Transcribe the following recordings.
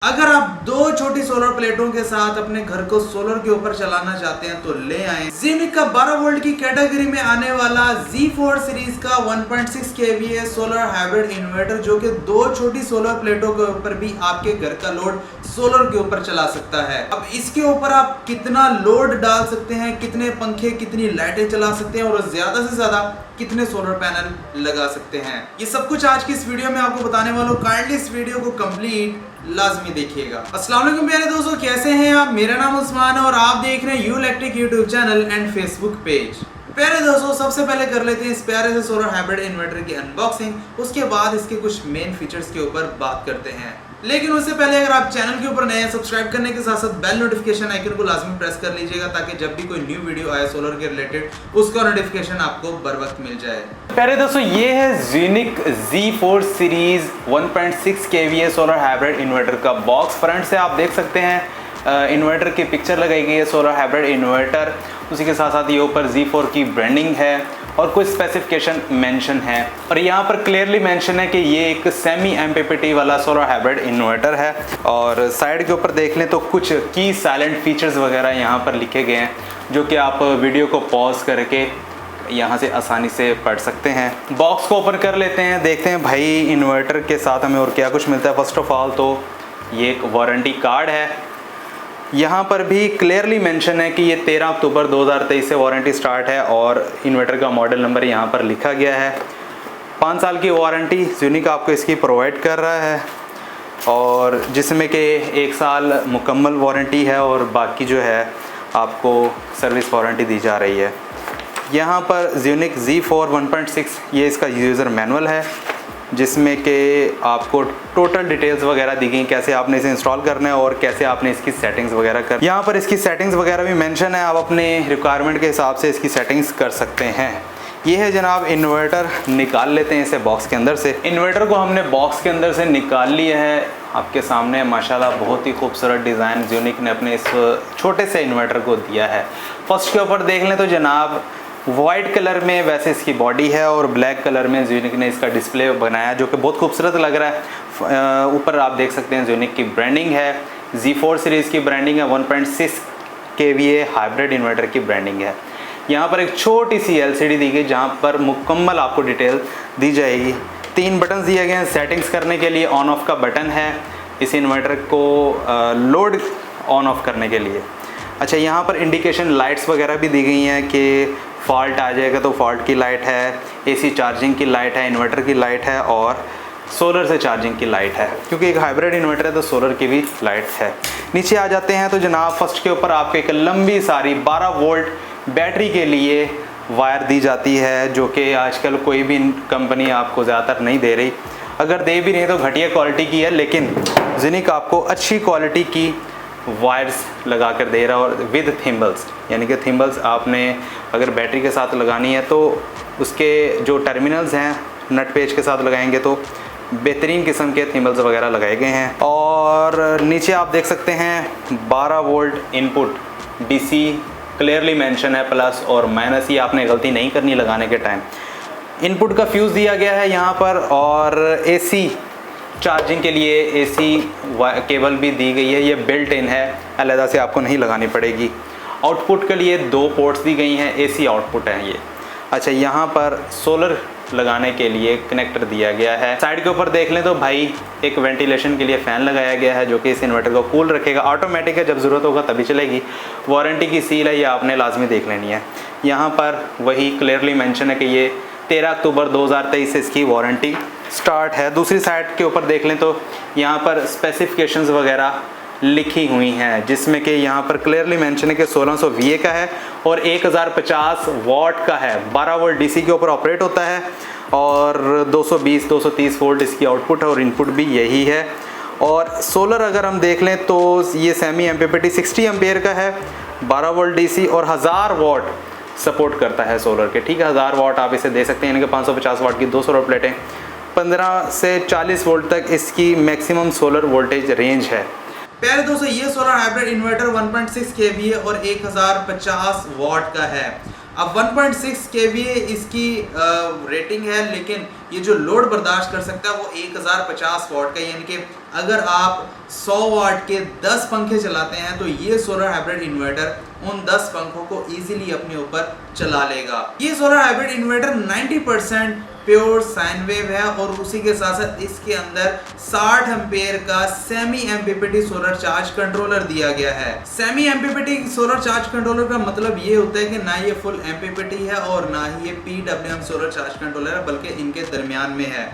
अगर आप दो छोटी सोलर प्लेटों के साथ अपने घर को सोलर के ऊपर चलाना चाहते हैं तो ले आए ज़ीनिक का 12 वोल्ट की कैटेगरी में आने वाला Z4 सीरीज का 1.6 kVA सोलर हाइब्रिड इन्वर्टर, जो कि दो छोटी सोलर प्लेटों के ऊपर भी आपके घर का लोड सोलर के ऊपर चला सकता है। अब इसके ऊपर आप कितना लोड डाल सकते हैं, कितने पंखे, कितनी लाइटें चला सकते हैं और ज्यादा से ज्यादा कितने सोलर पैनल लगा सकते हैं, ये सब कुछ आज की इस वीडियो में आपको बताने वाला हूँ। काइंडली इस वीडियो को कंप्लीट लाजमी देखिएगा। अस्सलाम वालेकुम प्यारे दोस्तों, कैसे हैं आप? मेरा नाम उस्मान है और आप देख रहे हैं you electric YouTube channel and Facebook page. प्यारे दोस्तों, सबसे पहले कर लेते हैं इस प्यारे से सोलर हाइब्रिड इन्वर्टर की अनबॉक्सिंग, उसके बाद इसके कुछ मेन फीचर्स के ऊपर बात करते हैं। लेकिन उससे पहले अगर आप चैनल के ऊपर नए हैं, सब्सक्राइब करने के साथ साथ बेल नोटिफिकेशन आइकन को लाजमी प्रेस कर लीजिएगा ताकि जब भी कोई न्यू वीडियो आए सोलर के रिलेटेड उसका नोटिफिकेशन आपको बर वक्त मिल जाए। प्यारे दोस्तों, ये है ज़ीनिक Z4 series 1.6 kVA solar hybrid inverter का बॉक्स। फ्रंट से आप देख सकते हैं इन्वर्टर की पिक्चर लगाई गई है, सोलर हाइब्रिड इन्वर्टर। उसी के साथ साथ ये ऊपर Z4 की ब्रांडिंग है और कुछ स्पेसिफिकेशन मेंशन है और यहाँ पर क्लियरली मेंशन है कि ये एक सेमी MPPT वाला सोलर हाइब्रिड इन्वर्टर है। और साइड के ऊपर देख लें तो कुछ की साइलेंट फीचर्स वगैरह यहाँ पर लिखे गए हैं, जो कि आप वीडियो को पॉज करके यहाँ से आसानी से पढ़ सकते हैं। बॉक्स को ओपन कर लेते हैं, देखते हैं भाई इन्वर्टर के साथ हमें और क्या कुछ मिलता है। फर्स्ट ऑफ ऑल तो ये एक वारंटी कार्ड है। यहाँ पर भी क्लियरली मेंशन है कि ये 13 अक्टूबर 2023 से वारंटी स्टार्ट है और इन्वर्टर का मॉडल नंबर यहाँ पर लिखा गया है। 5 साल की वारंटी ज़ीनिक आपको इसकी प्रोवाइड कर रहा है और जिसमें कि 1 साल मुकम्मल वारंटी है और बाकी जो है आपको सर्विस वारंटी दी जा रही है। यहाँ पर ज़ीनिक Z4 1.6 ये इसका यूज़र मैनुअल है, जिसमें कि आपको टोटल डिटेल्स वगैरह दी गई, कैसे आपने इसे इंस्टॉल करना है और कैसे आपने इसकी सेटिंग्स वगैरह कर। यहाँ पर इसकी सेटिंग्स वगैरह भी मेंशन है, आप अपने रिक्वायरमेंट के हिसाब से इसकी सेटिंग्स कर सकते हैं। ये है जनाब इन्वर्टर। निकाल लेते हैं इसे बॉक्स के अंदर से। इन्वर्टर को हमने बॉक्स के अंदर से निकाल लिया है। आपके सामने माशाल्लाह बहुत ही खूबसूरत डिज़ाइन ज़ीनिक ने अपने इस छोटे से इन्वर्टर को दिया है। फर्स्ट के ऊपर देख लें तो जनाब वाइट कलर में वैसे इसकी बॉडी है और ब्लैक कलर में ज़ीनिक ने इसका डिस्प्ले बनाया, जो कि बहुत खूबसूरत लग रहा है। ऊपर आप देख सकते हैं ज़ीनिक की ब्रांडिंग है, Z4 सीरीज़ की ब्रांडिंग है, 1.6 kVA हाइब्रिड इन्वर्टर की ब्रांडिंग है। यहाँ पर एक छोटी सी LCD दी गई जहाँ पर मुकम्मल आपको डिटेल दी जाएगी। 3 बटन दिए गए हैं सेटिंग्स करने के लिए। ऑन ऑफ का बटन है इस इन्वर्टर को लोड ऑन ऑफ करने के लिए। अच्छा, यहाँ पर इंडिकेशन लाइट्स वगैरह भी दी गई हैं कि फॉल्ट आ जाएगा तो फॉल्ट की लाइट है, AC चार्जिंग की लाइट है, इन्वर्टर की लाइट है और सोलर से चार्जिंग की लाइट है। क्योंकि एक हाइब्रिड इन्वर्टर है तो सोलर की भी लाइट है। नीचे आ जाते हैं तो जनाब फर्स्ट के ऊपर आपको एक लंबी सारी 12 वोल्ट बैटरी के लिए वायर दी जाती है, जो कि आजकल कोई भी कंपनी आपको ज़्यादातर नहीं दे रही। अगर दे भी नहीं तो घटिया क्वालिटी की है, लेकिन ज़ीनिक आपको अच्छी क्वालिटी की वायर्स लगा कर दे रहा है और विद थिम्बल्स, यानी कि थिम्बल्स आपने अगर बैटरी के साथ लगानी है तो उसके जो टर्मिनल्स हैं नट पेज के साथ लगाएंगे तो बेहतरीन किस्म के थिम्बल्स वगैरह लगाए गए हैं। और नीचे आप देख सकते हैं 12 volt input DC clearly mention है, प्लस और माइनस, ये आपने गलती नहीं करनी लगाने के टाइम। इनपुट का फ्यूज़ दिया गया है यहाँ पर और AC चार्जिंग के लिए AC केबल भी दी गई है, ये बिल्ट इन है, अलहदा से आपको नहीं लगानी पड़ेगी। आउटपुट के लिए 2 पोर्ट्स दी गई हैं, AC आउटपुट है ये। अच्छा, यहाँ पर सोलर लगाने के लिए कनेक्टर दिया गया है। साइड के ऊपर देख लें तो भाई एक वेंटिलेशन के लिए फ़ैन लगाया गया है, जो कि इस इन्वर्टर को कूल रखेगा। ऑटोमेटिक है, जब ज़रूरत होगा तभी चलेगी। वारंटी की सील है, ये आपने लाजमी देख लेनी है। यहाँ पर वही क्लियरली मेंशन है कि ये 13 अक्टूबर 2023 से इसकी वारंटी स्टार्ट है। दूसरी साइड के ऊपर देख लें तो यहाँ पर स्पेसिफिकेशंस वगैरह लिखी हुई हैं, जिसमें कि यहाँ पर क्लियरली मेंशन है कि 1600 VA का है और 1050 वाट का है। 12 वोल्ट DC के ऊपर ऑपरेट होता है और 220-230 वोल्ट इसकी आउटपुट है और इनपुट भी यही है। और सोलर अगर हम देख लें तो ये सेमी MPPT 60 एम्पेयर का है, 12 वोल्ट DC और 1000 वाट सपोर्ट करता है सोलर के। ठीक है, 1000 वाट आप इसे दे सकते हैं, यानी कि 550 वाट की 2 सोलर प्लेटें। 15 से 40 वोल्ट तक इसकी मैक्सिमम सोलर वोल्टेज रेंज है। प्यारे दोस्तों, ये सोलर हाइब्रिड इन्वर्टर 1.6 kVA और 1050 वाट का है। अब 1.6 kVA इसकी रेटिंग है, लेकिन ये जो लोड बर्दाश्त कर सकता है वो 1050 वाट का, यानी कि अगर आप 100 वाट के 10 पंखे चलाते हैं तो ये सोलर हाइब्रिड इन्वर्टर उन 10 पंखों को इजीली अपने ऊपर चला लेगा। ये solar hybrid inverter 90% pure sine wave है और उसी के साथ साथ इसके अंदर 60 एम्पेयर का semi MPPT solar charge controller दिया गया है। Semi MPPT solar charge controller का मतलब ये होता है कि ना ये फुल एमपीपीटी है और ना ही ये पीडब्ल्यूएम सोलर चार्ज कंट्रोलर है, बल्कि इनके दरमियान में है।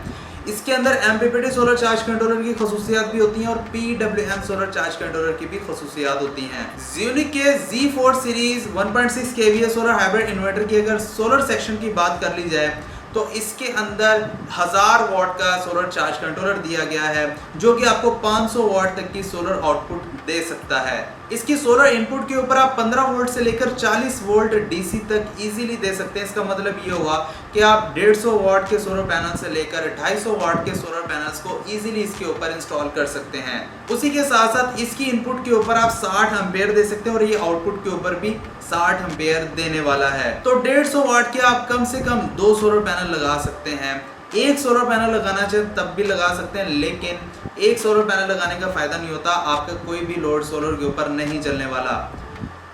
इसके अंदर एमपीपीटी सोलर चार्ज कंट्रोलर की खसूसियात भी होती हैं और पीडब्ल्यूएम सोलर चार्ज कंट्रोलर की भी खसूसियात होती हैं। ज़्यूनिक के Z4 series 1.6 kVA solar hybrid inverter की अगर सोलर सेक्शन की बात कर ली जाए तो इसके अंदर 1000 वाट का सोलर चार्ज कंट्रोलर दिया गया है, जो कि आपको 500 वाट तक की सोलर आउटपुट दे सकता है। इसकी सोलर इनपुट के ऊपर आप 15 वोल्ट से लेकर 40 वोल्ट डीसी तक इजीली दे सकते हैं। इसका मतलब ये होगा कि आप 150 वाट के सोलर पैनल से लेकर 250 वाट के सोलर पैनल्स को इजीली इसके ऊपर इंस्टॉल कर सकते हैं। उसी के साथ साथ इसकी इनपुट के ऊपर आप 60 एम्पेयर दे सकते हैं और ये आउटपुट के ऊपर भी 60 एम्पेयर देने वाला है। तो 150 वाट के आप कम से कम 2 सोलर पैनल लगा सकते हैं। एक सोलर पैनल लगाना चाहे तब भी लगा सकते हैं, लेकिन एक सोलर पैनल लगाने का फायदा नहीं होता, आपका कोई भी लोड सोलर के ऊपर नहीं चलने वाला।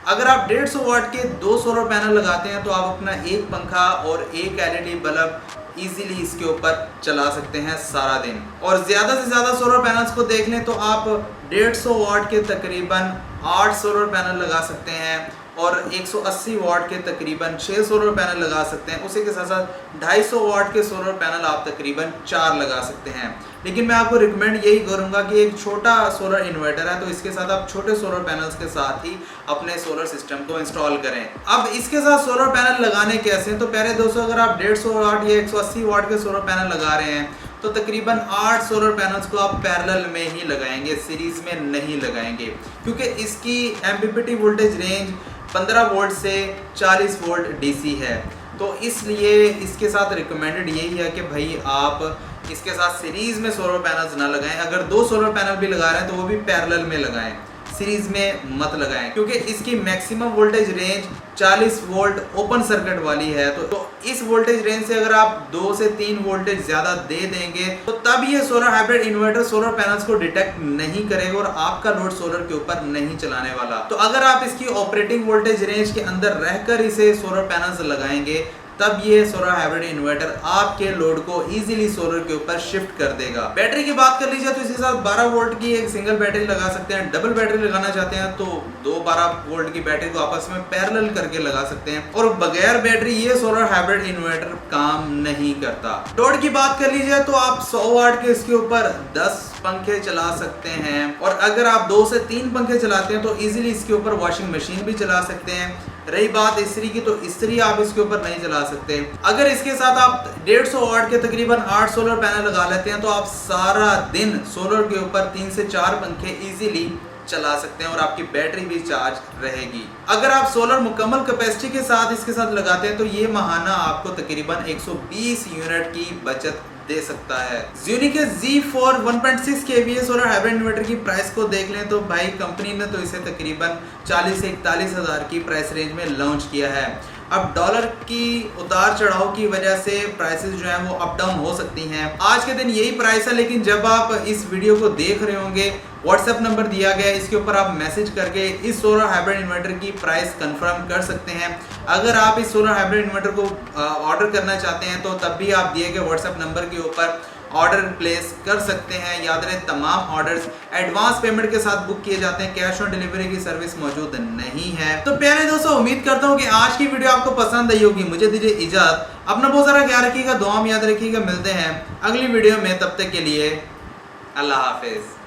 अगर आप 150 वाट के 2 सोलर पैनल लगाते हैं तो आप अपना एक पंखा और एक एलईडी बल्ब इजीली इसके ऊपर चला सकते हैं सारा दिन। और ज्यादा से ज्यादा सोलर पैनल्स को देख लें तो आप 150 वाट के तकरीबन 8 सोलर पैनल लगा सकते हैं और 180 वाट के तकरीबन 6 सोलर पैनल लगा सकते हैं। उसी के साथ साथ 250 वाट के सोलर पैनल आप तकरीबन 4 लगा सकते हैं। लेकिन मैं आपको रिकमेंड यही करूंगा कि एक छोटा सोलर इन्वर्टर है तो इसके साथ आप छोटे सोलर पैनल्स के साथ ही अपने सोलर सिस्टम को इंस्टॉल करें। अब इसके साथ सोलर पैनल लगाने कैसे हैं, तो पहले दोस्तों अगर आप 150 वाट या 180 वाट के सोलर पैनल लगा रहे हैं तो तकरीबन 8 सोलर पैनल्स को आप पैरेलल में ही लगाएंगे, सीरीज में नहीं लगाएंगे, क्योंकि इसकी एमपीपीटी वोल्टेज रेंज 15 वोल्ट से 40 वोल्ट डीसी है। तो इसलिए इसके साथ रिकमेंडेड यही है कि भाई आप इसके साथ सीरीज में सोलर पैनल्स ना लगाएं। अगर 2 सोलर पैनल भी लगा रहे हैं तो वो भी पैरेलल में लगाएं, सीरीज में मत लगाएं, क्योंकि इसकी maximum voltage range 40 volt open circuit वाली है। तो इस वोल्टेज रेंज से अगर आप 2 से 3 वोल्टेज ज्यादा दे देंगे तो तब ये solar hybrid inverter solar panels को डिटेक्ट नहीं करेगा और आपका लोड सोलर के ऊपर नहीं चलाने वाला। तो अगर आप इसकी ऑपरेटिंग वोल्टेज रेंज के अंदर रहकर इसे सोलर पैनल्स लगाएंगे तब ये सोलर हाइब्रिड इन्वर्टर आपके लोड को इजीली सोलर के ऊपर शिफ्ट कर देगा। बैटरी की बात कर लीजिए तो इसके साथ 12 वोल्ट की एक सिंगल बैटरी लगा सकते हैं। डबल बैटरी लगाना चाहते हैं तो 2 12 वोल्ट की बैटरी को आपस में पैरेलल करके लगा सकते हैं। और बगैर बैटरी ये सोलर हाइब्रिड इन्वर्टर काम नहीं करता। लोड की बात कर लीजिए तो आप 100 वाट के इसके ऊपर 10 पंखे चला सकते हैं और अगर आप 2 से 3 पंखे चलाते हैं तो इजीली इसके ऊपर वॉशिंग मशीन भी चला सकते हैं। रही बात इस्त्री की तो इस्त्री आप इसके ऊपर नहीं चला सकते। अगर इसके साथ आप 150 वाट के तकरीबन 8 सोलर पैनल लगा लेते हैं तो आप सारा दिन सोलर के ऊपर 3 से 4 पंखे इजीली चला सकते हैं और आपकी बैटरी भी चार्ज रहेगी। अगर आप सोलर मुकम्मल कैपेसिटी के साथ इसके साथ लगाते हैं तो ये माहाना आपको तकरीबन 120 यूनिट की बचत दे सकता है। ज़्यूनिक के Z4 1.6 kVA solar hybrid inverter की प्राइस को देख लें तो भाई कंपनी ने तो इसे तकरीबन 40 से 41 हज़ार की प्राइस रेंज में लॉन्च किया है। अब डॉलर की उतार चढ़ाव की वजह से प्राइसेस जो हैं वो अप डाउन हो सकती हैं। आज के दिन यही प्राइस है, लेकिन जब आप इस वीडियो को देख रहे होंगे व्हाट्सएप नंबर दिया गया है, इसके ऊपर आप मैसेज करके इस सोलर हाइब्रिड इन्वर्टर की प्राइस कंफर्म कर सकते हैं। अगर आप इस सोलर हाइब्रिड इन्वर्टर को ऑर्डर करना चाहते हैं तो तब भी आप दिए गए व्हाट्सएप नंबर के ऊपर ऑर्डर प्लेस कर सकते हैं। याद रहे तमाम ऑर्डर्स एडवांस पेमेंट के साथ बुक किए जाते हैं, कैश ऑन डिलीवरी की सर्विस मौजूद नहीं है। तो प्यारे दोस्तों, उम्मीद करता हूँ कि आज की वीडियो आपको पसंद आई होगी। मुझे दीजिए इजाजत, अपना बहुत सारा ख्याल रखिएगा, दुआ में याद रखिएगा। मिलते हैं अगली वीडियो में, तब तक के लिए अल्लाह हाफिज।